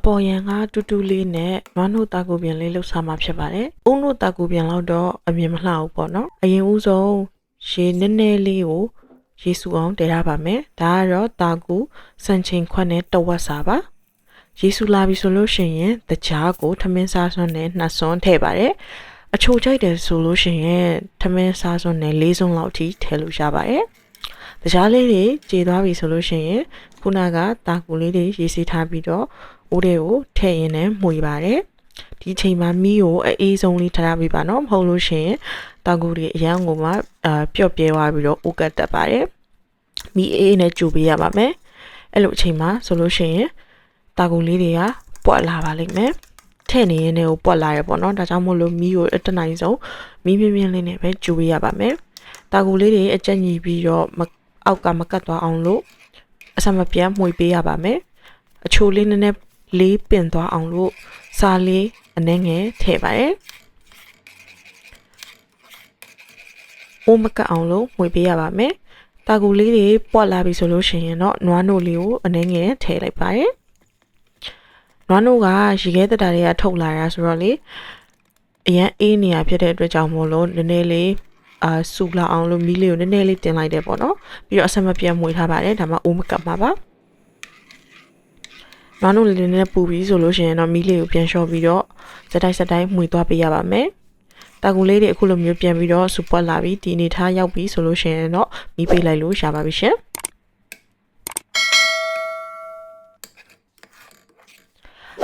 ပေါ်ရန်ကတူတူလေးနဲ့နွားနို့တာကူပြင်လေးလှုပ်ရှားမှာဖြစ်ပါတယ်။ဦးနို့တာကူပြင်လောက်တော့အမြင်မလှဘူးပေါ့နော်။အရင်ဦးဆုံးရေနည်းနည်းလေးကိုရေစုအောင်တည်ထားပါမယ်။ဒါကတော့တာကူစံချိန်ခွက်နဲ့တဝက်စာပါ။ရေစုလာပြီဆိုလို့ရှိရင်တကြားကိုထမင်းစားစွန်းနဲ့နှစ်စွန်းထည့်ပါတယ်။အချိုကြိုက်တယ်ဆိုလို့ရှိရင်ထမင်းစားစွန်းနဲ့၄စွန်းလောက်ထိထည့်လို့ရပါတယ်။တကြားလေးတွေကြေသွားပြီဆိုလို့ရှိရင်ခုနကတာကူလေးတွေရေစီထားပြီးတော့အိုးတွေကိုထည့်ရင်းနဲ့မှုပါတယ်ဒီချိန်မှာမီးကိုအေးဆုံးလေးထားပေးပါနော်မဟုတ်လို့ရှိရင်တာကူတွေအရန်ကိုမှပျော့ပြဲသွားပြီးတော့အိုးကတ်တက်ပါတယ်မီးအေးနဲ့ကြိုပေးရပါမယ်အဲ့လိုအချိန်မှာဆိုလို့ရှိရင်တာကူလေးတွေကပွက်လာပါလိမ့်မယ်ထည့်နေရင်းနဲ့ကိုပွက်လာရပေါ့နော်ဒါကြောင့်မို့လို့မီးကိုတနိုင်ဆုံးမီးပြင်းပြင်းလေးနဲ့ပဲကြိုပေးရပါမယ်တာကူလေးတွေအကျက်ညီပြီးတော့အောက်ကမကတ်သွားအောင်လို့အစမပြတ်မှုပေးရပါမယ်အချိုလေးနည်းနည်းလေးပင်သွားအောင်လို့စားလေးအနှဲငယ်ထည့်ပါတယ်အိုးမကတ်အောင်လို့မှုပေးရပါမယ်တာကူလေးတွေပွက်လာပြီဆိုလို့ရှိရင်တော့နွားနို့လေးကိုအနှဲငယ်ထည့်လိုက်ပါတယ်နွားနို့ကရေခဲတက်တာတွေကထုတ်လာတာဆိုတော့လေအရင်အေးနေရဖြစ်တဲ့အတွက်ကြောင့်မို့လို့နည်းနည်းလေးဆူလာအောင်လို့မီးလေးကိုနည်းနည်းလေးတင်လိုက်တယ်ပေါ့နော်ပြီးတော့အဆက်မပြတ်မှုထားပါတယ်ဒါမှအိုးမကတ်မှာပါနွားနို့လေးနဲ့ပူပြီးဆိုလို့ရှိရင်တော့မီးလေးကိုပြန်လျှော့ပြီးတော့စတိုက်မှွေသွားပေးရပါမယ်တာကူလေးတွေအခုလိုမျိုးပြန်ပြီးတော့စူပွက်လာပြီးဒီအနေထားရောက်ပြီးဆိုလို့ရှိရင်တော့မီးပေးလိုက်လို့ရပါပြီရှင်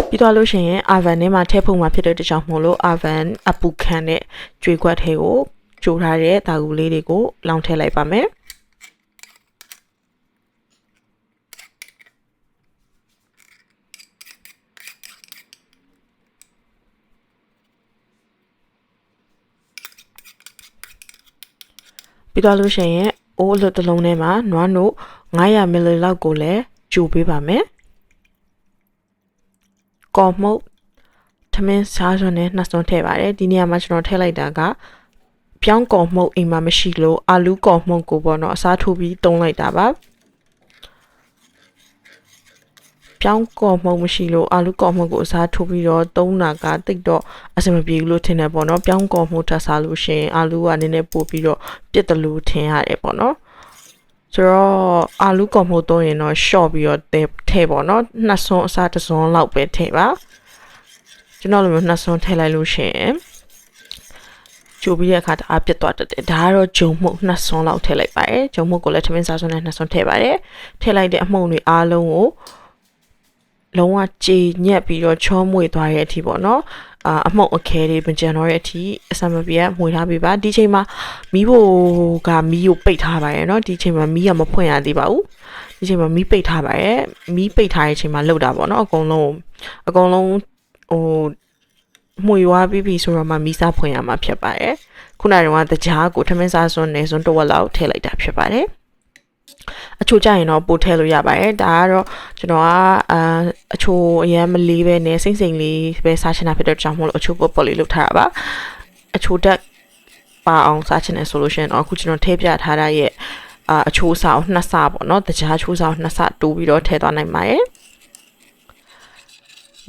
ပြီးတော့လို့ရှိရင်အာဗန်ထဲမှာထည့်ဖို့မှာဖြစ်တဲ့တကြောင်မို့လို့အာဗန်အပူခံတဲ့ကြွေခွက်ထဲကိုကြိုထားတဲ့တာကူလေးတွေကိုလောင်းထည့်လိုက်ပါမယ်ပြီးတော့လို့ရှိရင်အိုးအလွတ်တစ်လုံးထဲမှာနွားနို့900 ml လောက်ကိုလည်းကြိုပေးပါမယ်ကော်မှုတ်ထမင်းစားစွန်းနဲ့နှစ်စွန်းထည့်ပါတယ်ဒီနေရာမှာကျွန်တော်ထည့်လိုက်တာကပြောင်းကော်မှုတ်အိမ်မှာမရှိလို့အာလူးကော်မှုတ်ကိုပေါ့နော်အစားထိုးပြီးတုံးလိုက်တာပါပြောင်းကော်မှုတ်မရှိလို့အာလူးကော်မှုတ်ကိုအစားထိုးပြီးတော့တုံးတာကတိတ်တော့အဆင်မပြေဘူးလို့ထင်တယ်ပေါ့နော်ပြောင်းကော်မှုတ်ထပ်စားလို့ရှိရင်အာလူးကနည်းနည်းပို့ပြီးတော့ပြစ်တယ်လို့ထင်ရတယ်ပေါ့နော်ဆိုတော့အာလူးကော်မှုတ်တုံးရင်တော့ရှော့ပြီးတော့ထည့်ပေါ့နော်နှစ်စွန်းအစားတစ်စွန်းလောက်ပဲထည့်ပါကျွန်တော်လိုမျိုးနှစ်စွန်းထည့်လိုက်လို့ရှိရင်ကြိုပြီးတဲ့အခါတအားပြတ်သွားတတ်တယ်ဒါကတော့ဂျုံမှုန့်နှစ်စွန်းလောက်ထည့်လိုက်ပါတယ်ဂျုံမှုန့်ကိုလည်းထမင်းစားစွန်းနဲ့နှစ်စွန်းထည့်ပါတယ်ထည့်လိုက်တဲ့အမှုန့်တွေအားလုံးကိုလုံးဝကြေညက်ပြီးတော့ချောမွေသွားတဲ့အထိပေါ့နော်အမှုန့်အခဲတွေမကြံတော့တဲ့အထိအစမပြတ်မှွေထားပေးပါဒီချိန်မှာမီးဖို့ကမီးကိုပိတ်ထားပါရဲ့เนาะဒီချိန်မှာမီးကမဖွင့်ရသေးပါဘူးဒီချိန်မှာမီးပိတ်ထားပါရဲ့မီးပိတ်ထားတဲ့အချိန်မှာလှုပ်တာပေါ့เนาะအကုန်လုံးဟိုမှွေဝါးပြီးပြီဆိုတော့မှမီးစားဖွင့်ရမှာဖြစ်ပါတယ်ခုနကတော့တကြားကိုထမင်းစားစွန်းနေစွန်းတစ်ဝက်လောက်ထည့်လိုက်တာဖြစ်ပါတယ်အချိုကြရင်တော့ပို့ထည့်လို့ရပါတယ်ဒါကတော့ကျွန်တော်ကအချိုအရင်မလေးပဲနဲ့စိမ့်စိမ့်လေးပဲစားချင်တာဖြစ်တဲ့ကြောင့်မို့လို့အချိုပေါ့လေးလုပ်ထားတာပါအချိုတက်ပါအောင်စားချင်တယ်ဆိုလို့ရှိရင်တော့အခုကျွန်တော်ထည့်ပြထားတာရဲ့အချိုစားအောင်နှစ်ဆပေါ့နော်တကြားချိုးစားအောင်နှစ်ဆတိုးပြီးတော့ထည့်သွားနိုင်ပါတယ်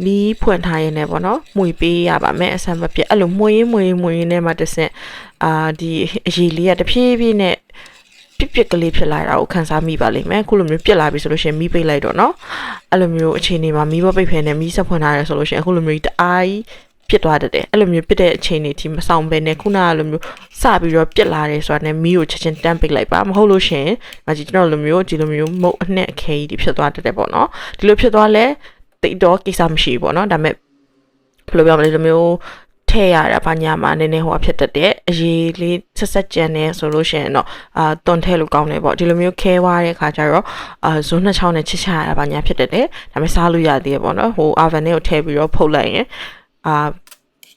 မီးဖွင့်ထားရင်လည်းပေါ့နော်မှွေပေးရပါမယ်အဆင်မပြတ်အဲ့လိုမှွေရင်းနဲ့မှတစ်ဆင့်ဒီအရည်လေးကတဖြည်းဖြည်းနဲ့ပြက်ကလေးဖြစ်လာတာကိုခန်းစားမိပါလိမ့်မယ်ခုလိုမျိုးပြက်လာပြီဆိုလို့ရှိရင်မီးပိတ်လိုက်တော့เนาะအဲ့လိုမျိုးအခြေအနေမှာမီးပိတ်ဖယ်နဲ့မီးဆက်ဖွင့်ထားရဲဆိုလို့ရှိရင်အခုလိုမျိုးတအားကြီးပြက်သွားတတ်တယ်အဲ့လိုမျိုးပြက်တဲ့အခြေအနေထိမဆောင်ဘဲနဲ့ခုနကလိုမျိုးစပြီးတော့ပြက်လာတယ်ဆိုတာနဲ့မီးကိုချက်ချင်းတန်းပိတ်လိုက်ပါမဟုတ်လို့ရှိရင်မကြီးကျွန်တော်လိုမျိုးဒီလိုမျိုးမုတ်အနဲ့အခဲကြီးဖြစ်သွားတတ်တယ်ပေါ့เนาะဒီလိုဖြစ်သွားလဲတိတ်တော့ကိစ္စမရှိဘူးပေါ့เนาะဒါပေမဲ့ဘယ်လိုပြောမလဲဒီလိုမျိုးထည့်ရတာဘာညာမှာနည်းနည်းဟိုဖြစ်တတ်တဲ့အရေးလေးဆက်ကြံနေဆိုလို့ရှိရင်တော့တွန်ထည့်လို့ကောင်းတယ်ပေါ့ဒီလိုမျိုးခဲွားတဲ့ခါကျတော့ဇွန်း2ချောင်းနဲ့ချစ်ချရတာဘာညာဖြစ်တတ်တယ်ဒါပေမဲ့စားလို့ရသေးတယ်ပေါ့နော်ဟိုအာဗန်ထဲကိုထည့်ပြီးတော့ဖုတ်လိုက်ရင်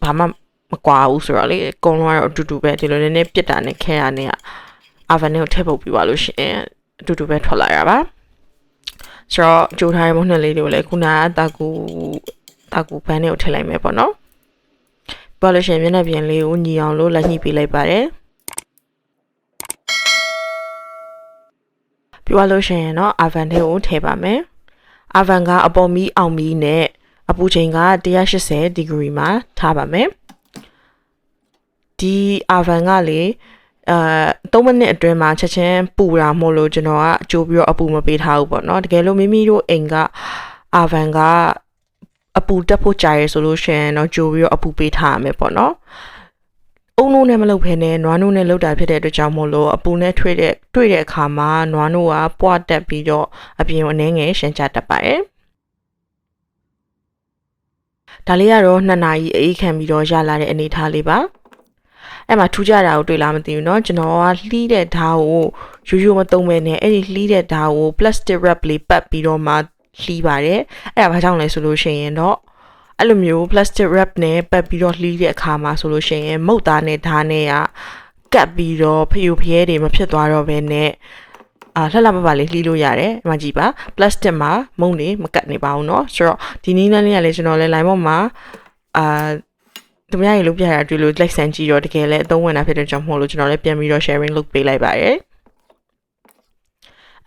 ဘာမှမကွာဘူးဆိုတော့လေအကုန်လုံးကတော့အတူတူပဲဒီလိုနည်းနည်းပြစ်တာနဲ့ခဲရနေအာဗန်ထဲကိုထည့်ပုတ်ပြီးပါလို့ရှိရင်အတူတူပဲထွက်လာရပါဆိုတော့ကြိုးထားတဲ့မုန့်နှစ်လေးတွေကိုလည်းခုနကတာကူဘန်းတွေကိုထည့်လိုက်မယ်ပေါ့နော်ဘာလို့ရှိရင်မျက်နှာပြင်လေးကိုညီအောင်လို့လက်ညှိပေးလိုက်ပါတယ်ပြီးတော့လို့ရှိရင်တော့အာဗန်ထဲကိုထည့်ပါမယ်အာဗန်ကအပေါ်မီးအောင်မီးနဲ့ အပူချိန်က180 degree မှာထားပါမယ်ဒီ oven ကလေ3မိနစ်အတွင်းမှာချက်ချင်းပူတာမို့လို့ကျွန်တော်ကကြိုးပြီးတော့အပူမပေးထားဘူးပေါ့နော်တကယ်လို့မိမိတို့အိမ်က oven ကအပူတက်ဖို့ကြာရဆိုလို့ရှိရင်တော့ကြိုးပြီးတော့အပူပေးထားရမယ်ပေါ့နော်အုံနိုးနဲ့မလုပ်ဘဲနဲ့နွားနိုးနဲ့လုပ်တာဖြစ်တဲ့အတွက်ကြောင့်မို့လို့အပူနဲ့တွေ့တဲ့အခါမှာနွားနိုးကပွားတက်ပြီးတော့အပြင်ကိုအနှဲငယ်ရှင်းချတတ်ပါတယ်ဒါလေးကတော့2နာရီအေးခံပြီးတော့ရလာတဲ့အနေအထားလေးပါအဲ့မှာထူးခြားတာကိုတွေ့လားမသိဘူးเนาะကျွန်တော်ကလှီးတဲ့ဓာတ်ကိုရိုးမသုံးပဲနဲ့အဲ့ဒီလှီးတဲ့ဓာတ်ကို plastic wrap လေးပတ်ပြီးတော့မှလှီးပါတယ်အဲ့ဒါဘာကြောင့်လဲဆိုလို့ရှိရင်တော့အဲ့လိုမျိုး plastic wrap နဲ့ပတ်ပြီးတော့လှီးတဲ့အခါမှာဆိုလို့ရှိရင်မုတ်သားနဲ့ဓာတ်နဲ့ကတ်ပြီးတော့ဖျူဖျဲတွေမဖြစ်သွားတော့ဘဲနဲ့လှလှပပလေးလှီးလို့ရတယ်အမှကြည့်ပါ plastic မှာမုံနေမကတ်နေပါဘူးเนาะဆိုတော့ဒီနည်းလမ်းလေးကလည်းကျွန်တော်လည်း line ပေါ်မှာသူများရေလုပ်ပြရတာတွေ့လို့လိုက်ဆန်ကြည့်တော့တကယ်လည်းအသုံးဝင်တာဖြစ်တဲ့ကြောင့်မို့လို့ကျွန်တော်လည်းပြန်ပြီးတော့ sharing လုပ်ပေးလိုက်ပါတယ်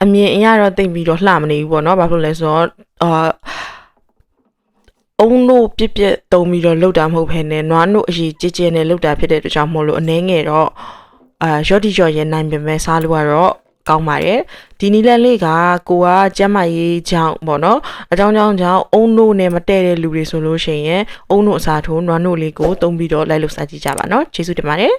အမြင်အရတော့တိတ်ပြီးတော့လှမနေဘူးပေါ့နော်ဘာဖြစ်လို့လဲဆိုတော့အုံတို့ပြက်တုံပြီးတော့လှုပ်တာမဟုတ်ဘဲနဲ့နွားတို့အရေးကြဲကြဲနဲ့လှုပ်တာဖြစ်တဲ့အတွက်ကြောင့်မို့လို့အနှဲငယ်တော့ရော့တီရော့ရဲနိုင်ပေမဲ့စားလို့ကတော့ကောင်းပါတယ်ဒီနီလန်လေးကကိုကကျမ်းမာရေးကြောင့်ပေါ့နော်အကြောင်းကြောင့်အုံနို့နဲ့မတည့်တဲ့လူတွေဆိုလို့ရှိရင်အုံနို့အစားထိုးနွားနို့လေးကိုသုံးပြီးတော့လိုက်လို့စားကြည့်ကြပါနော်ကျေးဇူးတင်ပါတယ်